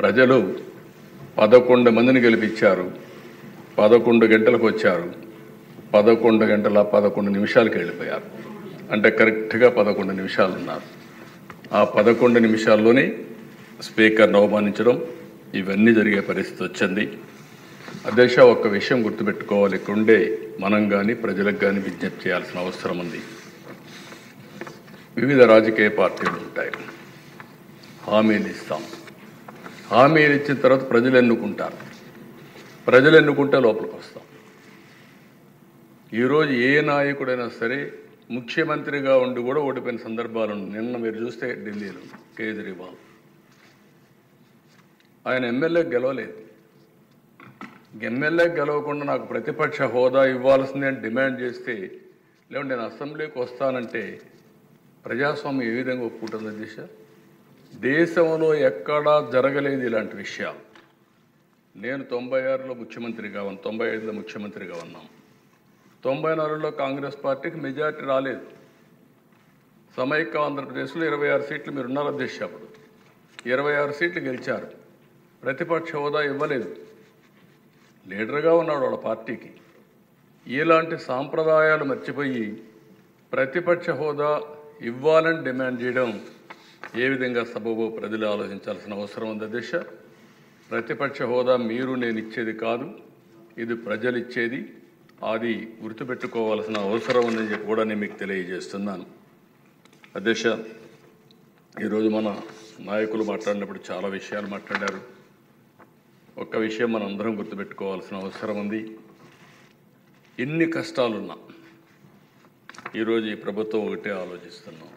ప్రజలు 11 మందిని గెలిపించారు. 11 గంటలకు వచ్చారు. 11 గంటల 11 నిమిషాలకు వెళ్ళిపోయారు. అంటే కరెక్ట్గా 11 నిమిషాలు ఉన్నారు. ఆ 11 నిమిషాల్లోనే స్పీకర్ను అవమానించడం ఇవన్నీ జరిగే పరిస్థితి వచ్చింది. అధ్యక్ష, ఒక్క విషయం గుర్తుపెట్టుకోవాలి. ఇక్కడుండే మనం కానీ ప్రజలకు కానీ విజ్ఞప్తి చేయాల్సిన అవసరం ఉంది. వివిధ రాజకీయ పార్టీలు ఉంటాయి. హామీలు ఇస్తాం. హామీలు ఇచ్చిన తర్వాత ప్రజలు ఎన్నుకుంటారు. ప్రజలు ఎన్నుకుంటే లోపలికి వస్తాం. ఈరోజు ఏ నాయకుడైనా సరే ముఖ్యమంత్రిగా ఉండి కూడా ఓడిపోయిన సందర్భాలు ఉన్నాయి. నిన్న మీరు చూస్తే ఢిల్లీలో కేజ్రీవాల్ ఆయన ఎమ్మెల్యే గెలవలేదు. ఎమ్మెల్యే గెలవకుండా నాకు ప్రతిపక్ష హోదా ఇవ్వాల్సిందే అని డిమాండ్ చేస్తే, లేకుంటే నేను అసెంబ్లీకి వస్తానంటే ప్రజాస్వామ్యం ఏ విధంగా ఒప్పుకుంటుంది దిశ? దేశంలో ఎక్కడా జరగలేదు ఇలాంటి విషయాలు. నేను 96లో ముఖ్యమంత్రిగా ఉన్నాను, 95లో ముఖ్యమంత్రిగా ఉన్నాం. 94లో కాంగ్రెస్ పార్టీకి మెజార్టీ రాలేదు. సమైక్య ఆంధ్రప్రదేశ్లో 26 సీట్లు మీరు ఉన్నారు అధ్యక్ష. అప్పుడు 26 సీట్లు గెలిచారు. ప్రతిపక్ష హోదా ఇవ్వలేదు. లీడర్గా ఉన్నాడు వాళ్ళ పార్టీకి. ఇలాంటి సాంప్రదాయాలు మర్చిపోయి ప్రతిపక్ష హోదా ఇవ్వాలని డిమాండ్ చేయడం ఏ విధంగా సబబో ప్రజలు ఆలోచించాల్సిన అవసరం ఉంది అధ్యక్ష. ప్రతిపక్ష హోదా మీరు నేను ఇచ్చేది కాదు, ఇది ప్రజలు ఇచ్చేది. అది గుర్తుపెట్టుకోవాల్సిన అవసరం ఉందని చెప్పి కూడా నేను మీకు తెలియజేస్తున్నాను అధ్యక్ష. ఈరోజు మన నాయకులు మాట్లాడినప్పుడు చాలా విషయాలు మాట్లాడారు. ఒక్క విషయం మనం అందరం గుర్తుపెట్టుకోవాల్సిన అవసరం ఉంది. ఎన్ని కష్టాలున్నా ఈరోజు ఈ ప్రభుత్వం ఒకటే ఆలోచిస్తున్నాం.